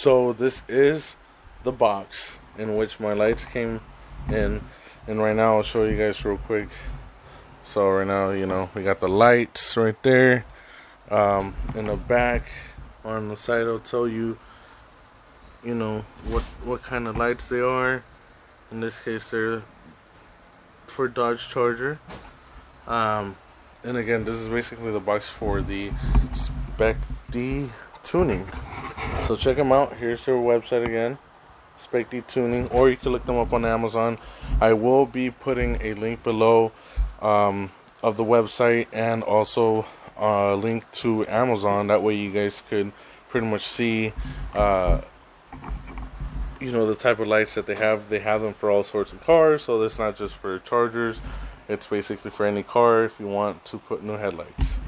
So this is the box in which my lights came in, and right now I'll show you guys real quick. So right now, we got the lights right there. In the back, on the side, I'll tell you, what kind of lights they are. In this case, they're for Dodge Charger. And again, this is basically the box for the Spec-D tuning. So check them out. Here's their website again, Spec-D tuning, or you can look them up on Amazon. I will be putting a link below of the website and also a link to Amazon. That way you guys could pretty much see the type of lights that they have. They have them for all sorts of cars, so it's not just for Chargers. It's basically for any car if you want to put new headlights.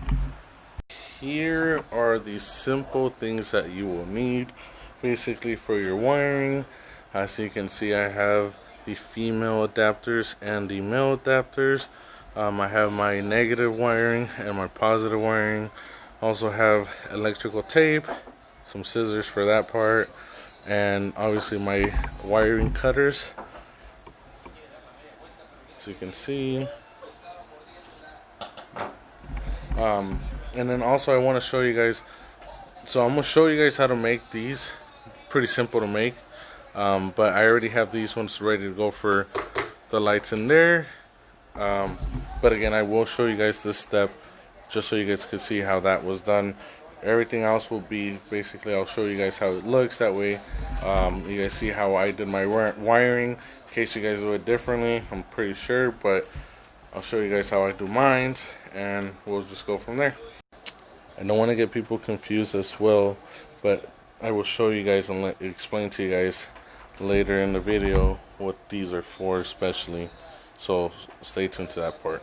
Here are the simple things that you will need basically for your wiring. As you can see, I have the female adapters and the male adapters. I have my negative wiring and my positive wiring. Also have electrical tape, some scissors for that part, and obviously my wiring cutters. So you can see. And then also I want to show you guys. So I'm going to show you guys how to make these. Pretty simple to make. But I already have these ones ready to go for the lights in there. But again, I will show you guys this step just so you guys can see how that was done. Everything else will be basically, I'll show you guys how it looks. That way you guys see how I did my wiring. In case you guys do it differently, I'm pretty sure, but I'll show you guys how I do mine, and we'll just go from there. I don't want to get people confused as well, but I will show you guys and explain to you guys later in the video what these are for especially. So stay tuned to that part.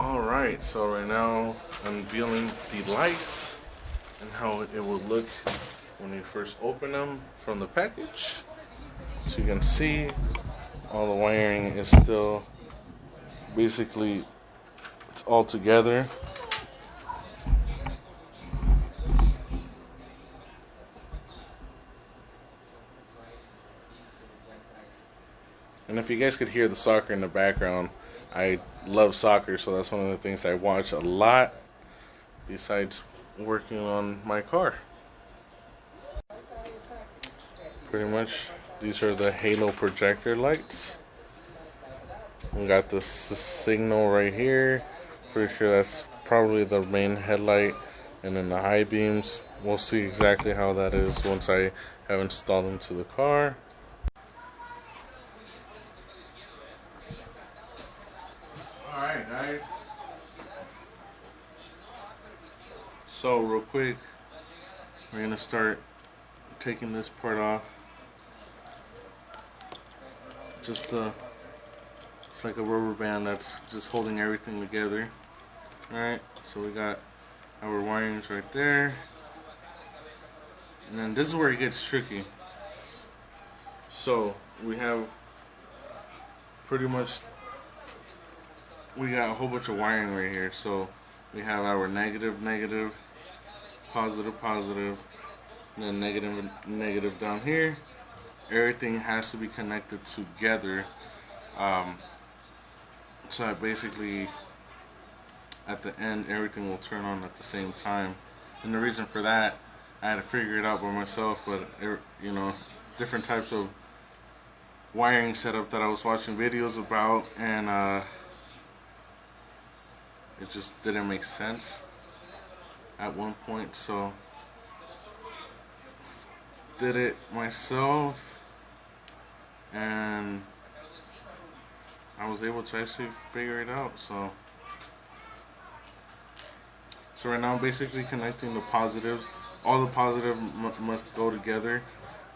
Alright, so right now I'm unveiling the lights and how it will look when you first open them from the package. So you can see all the wiring is still basically, it's all together. And if you guys could hear the soccer in the background, I love soccer, so that's one of the things I watch a lot besides working on my car. Pretty much these are the halo projector lights. We got this signal right here. Pretty sure that's probably the main headlight, and then the high beams. We'll see exactly how that is once I have installed them to the car. Alright guys, so real quick, we're going to start taking this part off. It's like a rubber band that's just holding everything together. Alright, so we got our wirings right there. And then this is where it gets tricky. So we have pretty much, we got a whole bunch of wiring right here. So we have our negative, positive, and then negative down here. Everything has to be connected together. So that basically at the end everything will turn on at the same time. And the reason for that, I had to figure it out by myself, but different types of wiring setup that I was watching videos about, and it just didn't make sense at one point, so did it myself, and I was able to actually figure it out. So right now I'm basically connecting the positives. All the positives must go together,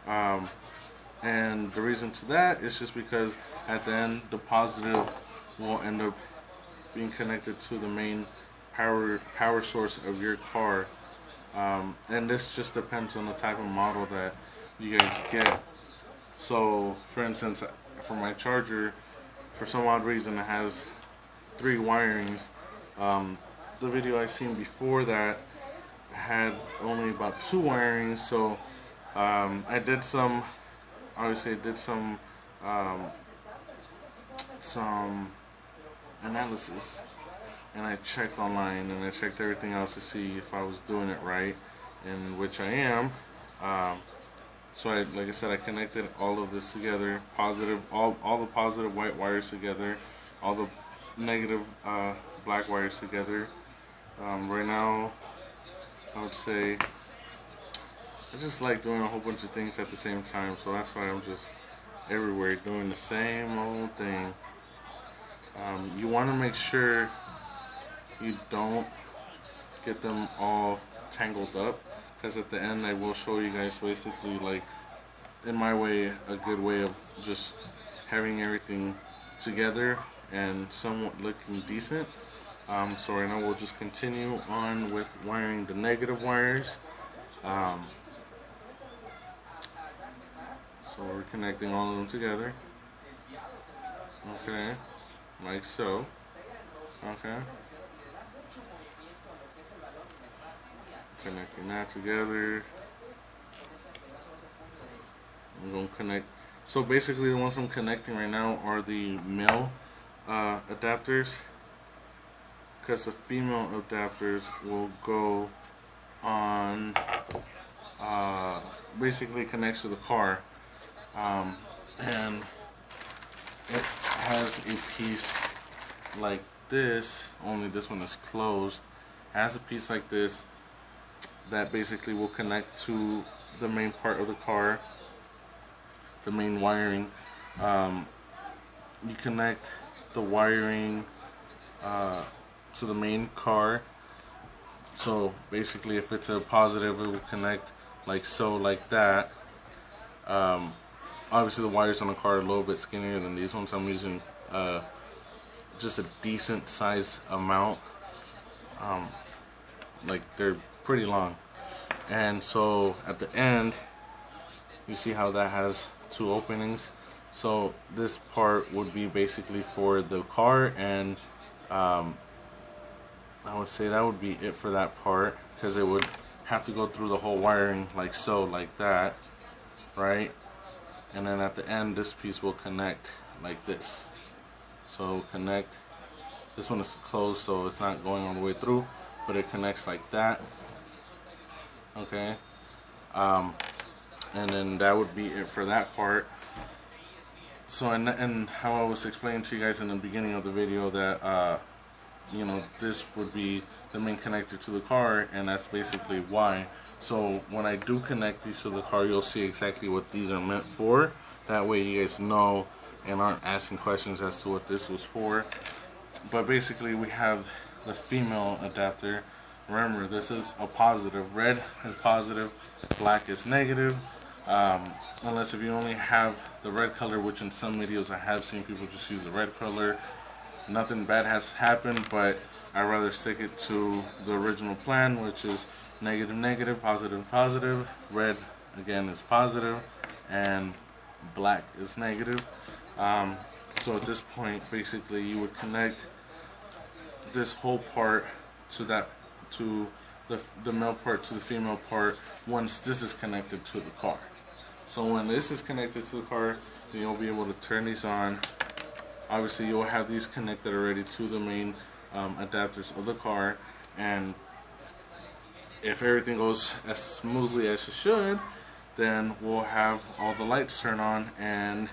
and the reason to that is just because at the end the positive will end up being connected to the main power source of your car, and this just depends on the type of model that you guys get. So for instance, for my Charger, for some odd reason it has 3 wirings. The video I seen before that had only about 2 wirings, so I did some, obviously I did some analysis, and I checked online and I checked everything else to see if I was doing it right, and which I am. So like I said, I connected all of this together, positive, all the positive white wires together, all the negative black wires together. Right now, I would say I just like doing a whole bunch of things at the same time, so that's why I'm just everywhere doing the same old thing. You want to make sure you don't get them all tangled up, because at the end I will show you guys basically, like, in my way, a good way of just having everything together and somewhat looking decent. So right now we'll just continue on with wiring the negative wires. So we're connecting all of them together. Okay, like so. Okay. Connecting that together. I'm going to connect. So basically the ones I'm connecting right now are the male adapters, because the female adapters will go on, basically connects to the car, and it has a piece like this, only this one is closed. It has a piece like this that basically will connect to the main part of the car, the main wiring. You connect the wiring to the main car. So basically, if it's a positive, it will connect like so, like that. Obviously the wires on the car are a little bit skinnier than these ones. I'm using just a decent size amount. Like, they're pretty long. And so at the end, you see how that has 2 openings. So this part would be basically for the car, and I would say that would be it for that part, because it would have to go through the whole wiring like so, like that, right? And then at the end, this piece will connect like this. So connect, this one is closed, so it's not going all the way through, but it connects like that. Okay, and then that would be it for that part. So and how I was explaining to you guys in the beginning of the video that you know, this would be the main connector to the car, and that's basically why. So when I do connect these to the car, you'll see exactly what these are meant for. That way you guys know and aren't asking questions as to what this was for. But basically we have the female adapter. Remember, this is a positive. Red is positive, black is negative. Unless if you only have the red color, which in some videos I have seen people just use the red color. Nothing bad has happened, but I'd rather stick it to the original plan, which is negative, negative, positive, positive. Red, again, is positive, and black is negative. So at this point, basically, you would connect this whole part to that, to the male part to the female part once this is connected to the car. So when this is connected to the car, then you'll be able to turn these on. Obviously you'll have these connected already to the main adapters of the car, and if everything goes as smoothly as it should, then we'll have all the lights turn on, and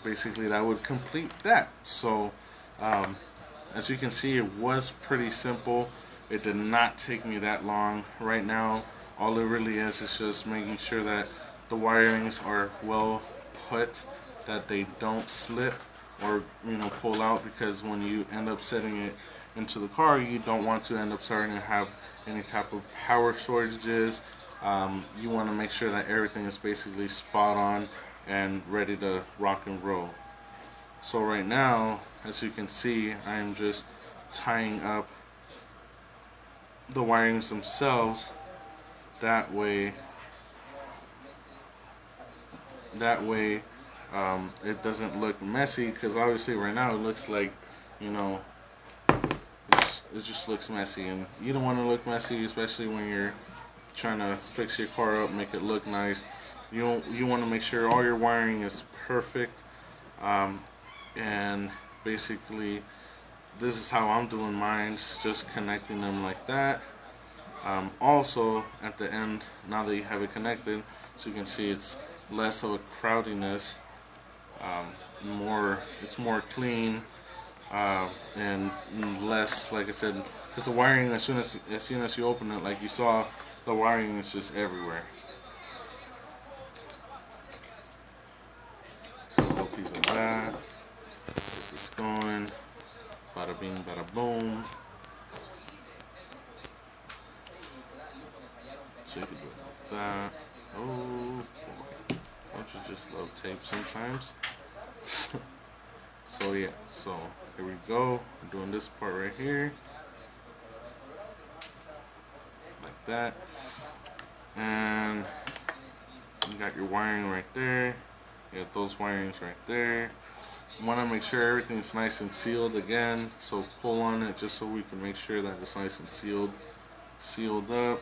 basically that would complete that. So as you can see, it was pretty simple. It did not take me that long. Right now all it really is just making sure that the wirings are well put, that they don't slip or, you know, pull out, because when you end up setting it into the car, you don't want to end up starting to have any type of power shortages. You want to make sure that everything is basically spot on and ready to rock and roll. So right now, as you can see, I am just tying up the wirings themselves. That way it doesn't look messy, because obviously right now it looks like, you know, it just looks messy, and you don't want to look messy, especially when you're trying to fix your car up, make it look nice. You want to make sure all your wiring is perfect, and basically this is how I'm doing mine, just connecting them like that. Also at the end, now that you have it connected, so you can see it's less of a crowdiness, it's more clean, and less, like I said, because the wiring, as soon as you open it, like you saw, the wiring is just everywhere. So a little piece of that, get this going, bada bing, bada boom. So you can do it like that. Oh boy, don't you just love tape sometimes? So yeah, so here we go. I'm doing this part right here, like that, and you got your wiring right there. You got those wirings right there. You want to make sure everything's nice and sealed again, so pull on it just so we can make sure that it's nice and sealed up.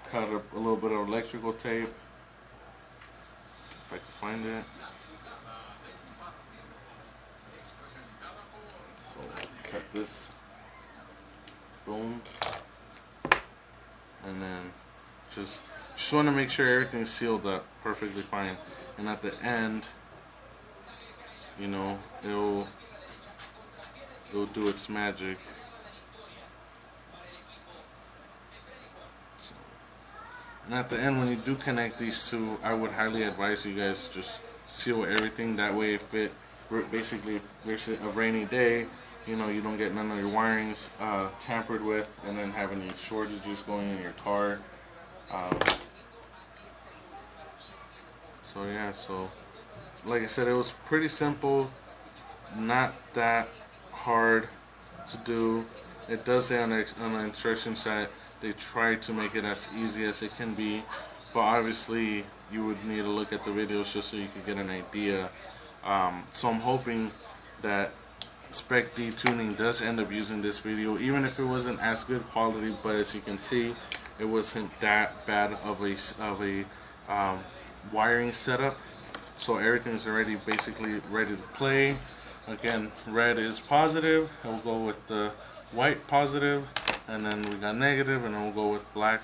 Cut up a little bit of electrical tape, if I can find it. So cut this, boom, and then just want to make sure everything's sealed up perfectly fine. And at the end, you know, it'll do its magic. And at the end, when you do connect these two, I would highly advise you guys just seal everything. That way, if there's a rainy day, you know, you don't get none of your wirings tampered with, and then have any shortages going in your car. So yeah, so like I said, it was pretty simple, not that hard to do. It does say on the instructions that they try to make it as easy as it can be, but obviously you would need to look at the videos just so you could get an idea. So I'm hoping that Spec-D Tuning does end up using this video, even if it wasn't as good quality. But as you can see, it wasn't that bad of a wiring setup. So everything's already basically ready to play. Again, red is positive. I'll go with the white positive, and then we got negative, and then we'll go with black.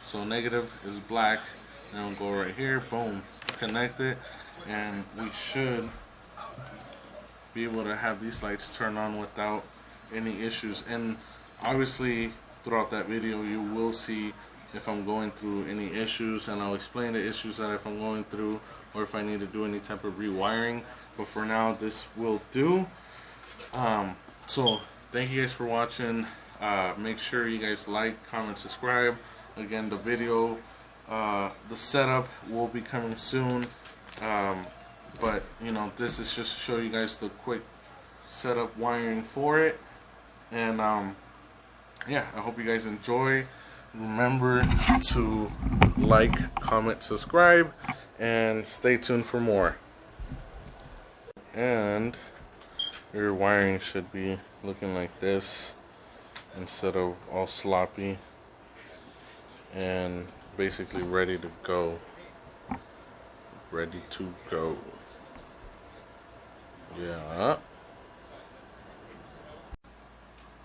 So negative is black, and we'll go right here, boom, connect it, and we should be able to have these lights turn on without any issues. And obviously throughout that video you will see if I'm going through any issues, and I'll explain the issues that if I'm going through, or if I need to do any type of rewiring. But for now, this will do. So thank you guys for watching. Make sure you guys like, comment, subscribe. Again, the video, the setup will be coming soon. But you know, this is just to show you guys the quick setup wiring for it. And yeah, I hope you guys enjoy. Remember to like, comment, subscribe, and stay tuned for more. And your wiring should be looking like this instead of all sloppy, and basically ready to go. Ready to go. Yeah.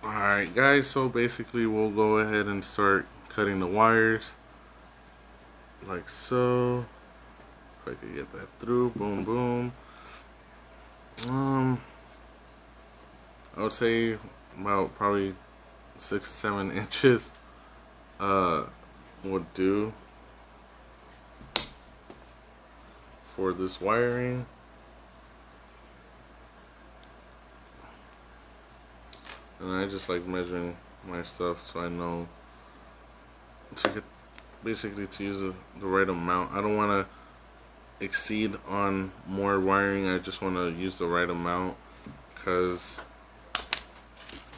Alright guys, so basically we'll go ahead and start cutting the wires like so. If I could get that through, boom boom. I would say about probably 6 to 7 inches would do for this wiring. And I just like measuring my stuff so I know to get, basically to use the right amount. I don't want to exceed on more wiring. I just want to use the right amount, because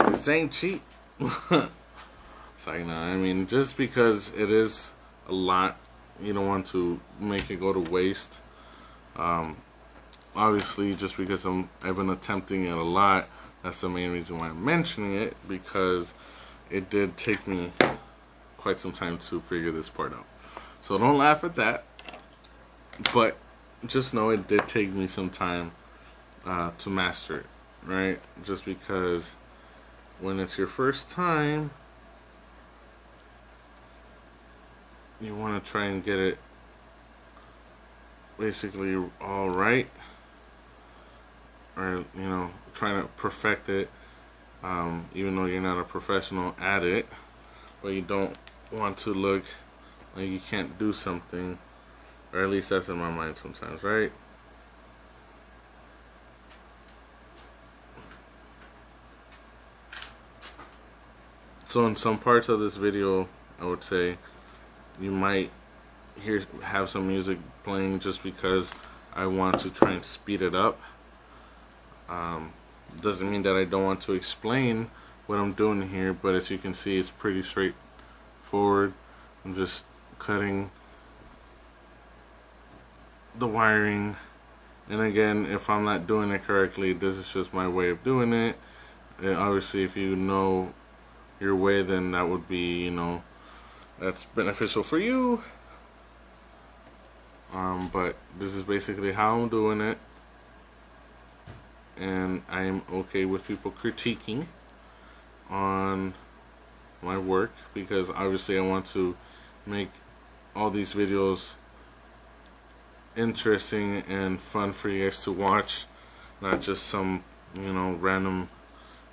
this ain't cheap. So I mean, just because it is a lot, you don't want to make it go to waste. Obviously, just because I've been attempting it a lot That's the main reason why I'm mentioning it, because it did take me quite some time to figure this part out. So don't laugh at that, but just know it did take me some time to master it, right? Just because when it's your first time, you want to try and get it basically all right, or trying to perfect it, even though you're not a professional at it, but you don't want to look like you can't do something, or at least that's in my mind sometimes, right? So in some parts of this video, I would say you might have some music playing just because I want to try and speed it up. Doesn't mean that I don't want to explain what I'm doing here, but as you can see, it's pretty straightforward. I'm just cutting the wiring, and again, if I'm not doing it correctly, this is just my way of doing it. And obviously, if you know your way, then that would be, that's beneficial for you. But this is basically how I'm doing it, and I'm okay with people critiquing on my work, because obviously I want to make all these videos interesting and fun for you guys to watch, not just some random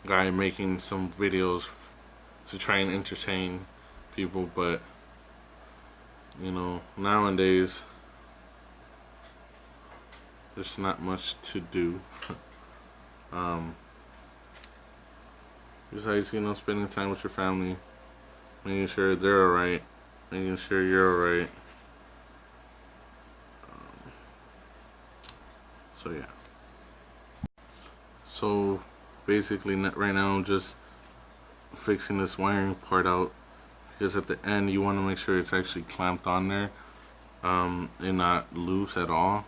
guy making some videos to try and entertain people. But nowadays there's not much to do besides spending time with your family, making sure they're alright, making sure you're alright. So yeah. So basically right now I'm just fixing this wiring part out, because at the end you want to make sure it's actually clamped on there and not loose at all.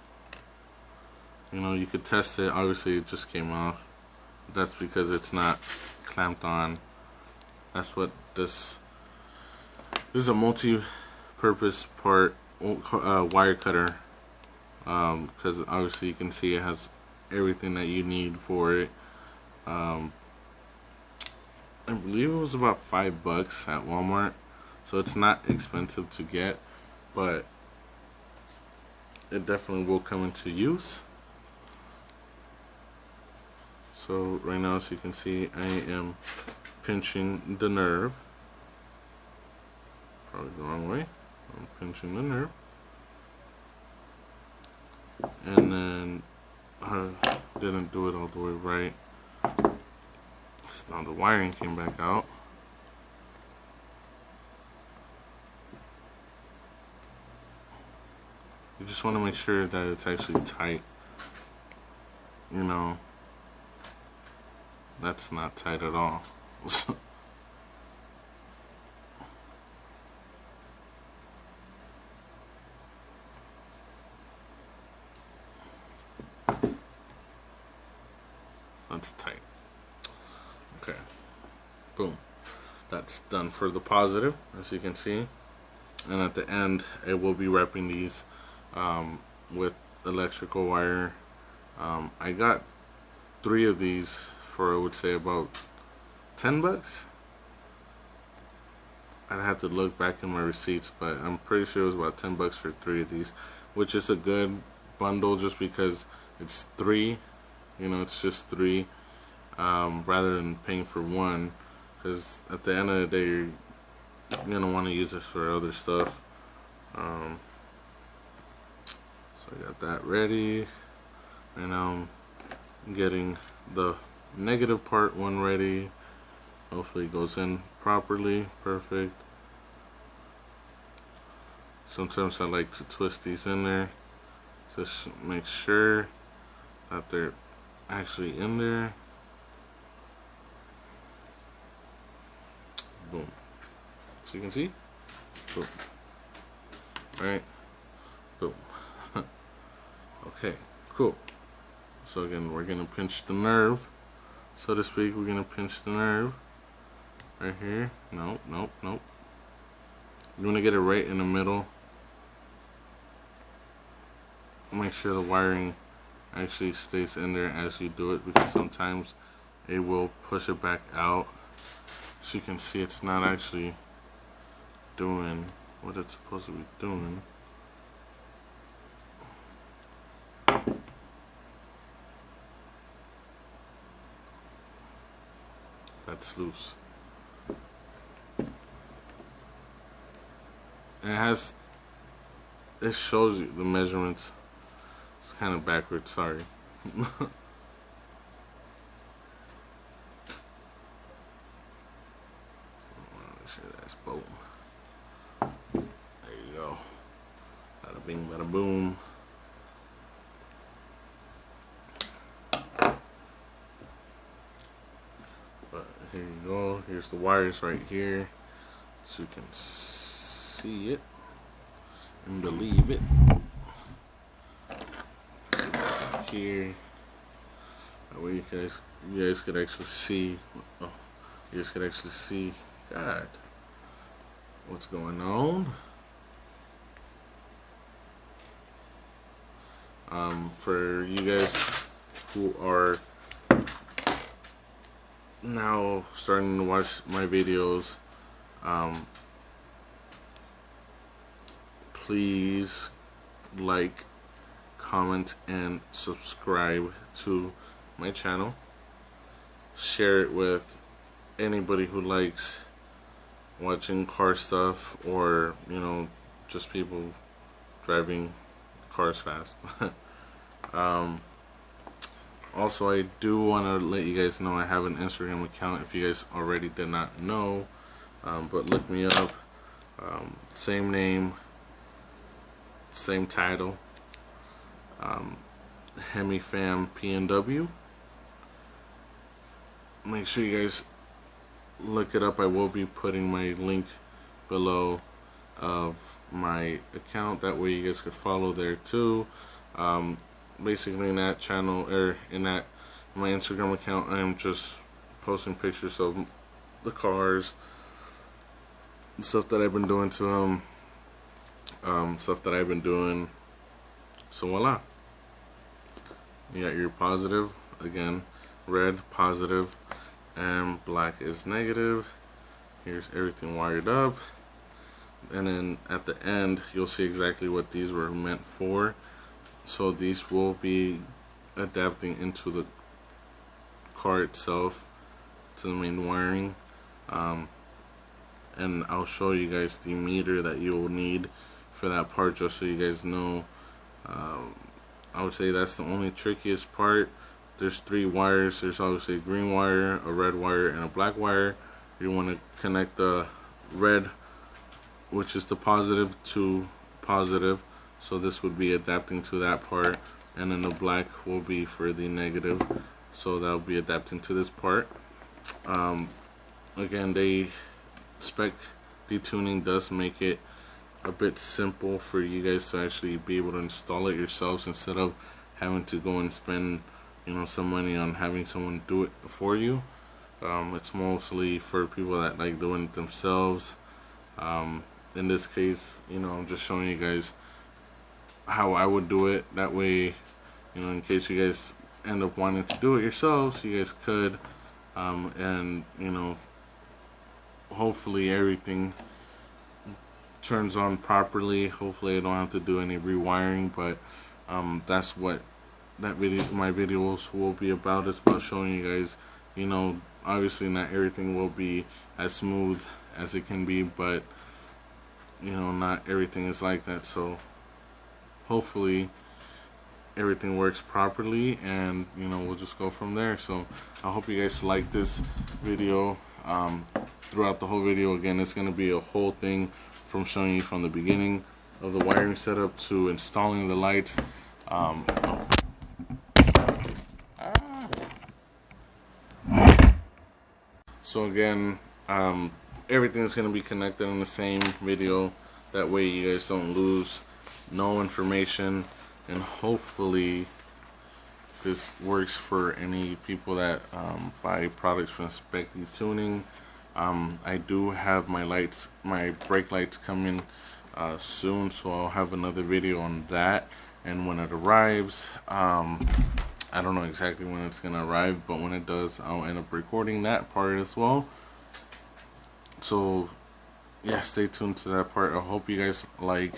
You could test it. Obviously it just came off. That's because it's not clamped on. That's what this is, a multi-purpose part wire cutter, because obviously you can see it has everything that you need for it. I believe it was about $5 at Walmart, so it's not expensive to get, but it definitely will come into use. So right now, as you can see, I am pinching the nerve. Probably the wrong way. I'm pinching the nerve, and then I didn't do it all the way right. So now the wiring came back out. You just want to make sure that it's actually tight. That's not tight at all. That's tight. Okay. Boom. That's done for the positive, as you can see. And at the end, I will be wrapping these with electrical wire. I got 3 of these for, I would say, about $10. I'd have to look back in my receipts, but I'm pretty sure it was about $10 for 3 of these, which is a good bundle just because it's 3. It's just 3 rather than paying for 1, because at the end of the day you're gonna want to use this for other stuff. So I got that ready, and now I'm getting the negative part 1 ready. Hopefully it goes in properly. Perfect. Sometimes I like to twist these in there, just make sure that they're actually in there. Boom. So you can see. Boom. Alright. Boom. Okay, cool. So again, we're gonna pinch the nerve so to speak. We're gonna pinch the nerve right here. Nope, nope, nope. You want to get it right in the middle. Make sure the wiring actually stays in there as you do it, because sometimes it will push it back out. So you can see it's not actually doing what it's supposed to be doing. That's loose. It shows you the measurements. It's kind of backwards, sorry. Make sure that's boom. There you go. Bada bing, bada boom. But here you go. Here's the wires right here, so you can see it and believe it. Here, that way you guys could actually see. Oh, you guys could actually see. God, what's going on? For you guys who are now starting to watch my videos, please like, comment, and subscribe to my channel. Share it with anybody who likes watching car stuff, or just people driving cars fast. Also, I do want to let you guys know I have an Instagram account, if you guys already did not know, but look me up. Same name, same title, HemiFam PNW. Make sure you guys look it up. I will be putting my link below of my account, that way you guys could follow there too. Basically in that channel, or in that my Instagram account, I am just posting pictures of the cars, stuff that I've been doing to them, stuff that I've been doing. So voila, you got your positive, again, red positive and black is negative. Here's everything wired up, and then at the end you'll see exactly what these were meant for. So these will be adapting into the car itself, to the main wiring, and I'll show you guys the meter that you will need for that part, just so you guys know. I would say that's the only trickiest part. There's 3 wires. There's obviously a green wire, a red wire, and a black wire. You want to connect the red, which is the positive, to positive. So this would be adapting to that part, and then the black will be for the negative, so that will be adapting to this part. Again, Spec-D tuning does make it a bit simple for you guys to actually be able to install it yourselves, instead of having to go and spend some money on having someone do it for you. It's mostly for people that like doing it themselves. In this case, I'm just showing you guys how I would do it. That way, in case you guys end up wanting to do it yourselves, you guys could, and hopefully everything turns on properly. Hopefully I don't have to do any rewiring, but that's what my videos will be about. It's about showing you guys, obviously not everything will be as smooth as it can be, but not everything is like that. So hopefully everything works properly, and we'll just go from there. So I hope you guys like this video. Throughout the whole video, again, it's going to be a whole thing, from showing you from the beginning of the wiring setup to installing the lights. So again, everything's going to be connected in the same video, that way you guys don't lose no information, and hopefully this works for any people that buy products from Spec-D tuning. I do have my lights, my brake lights coming soon, so I'll have another video on that. And when it arrives, I don't know exactly when it's gonna arrive, but when it does, I'll end up recording that part as well. So yeah, stay tuned to that part. I hope you guys like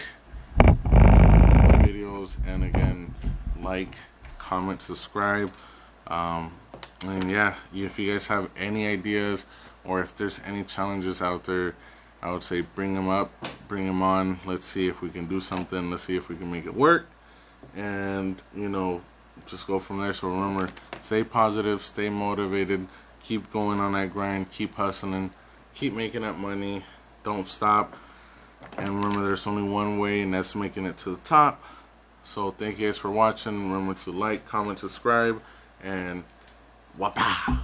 my videos, and again, like, comment, subscribe, and yeah, if you guys have any ideas or if there's any challenges out there, I would say bring them up, bring them on. Let's see if we can do something. Let's see if we can make it work, and you know, just go from there. So remember, stay positive, stay motivated, keep going on that grind, keep hustling, keep making that money, don't stop. And remember, there's only one way, and that's making it to the top. So thank you guys for watching. Remember to like, comment, subscribe, and wapa.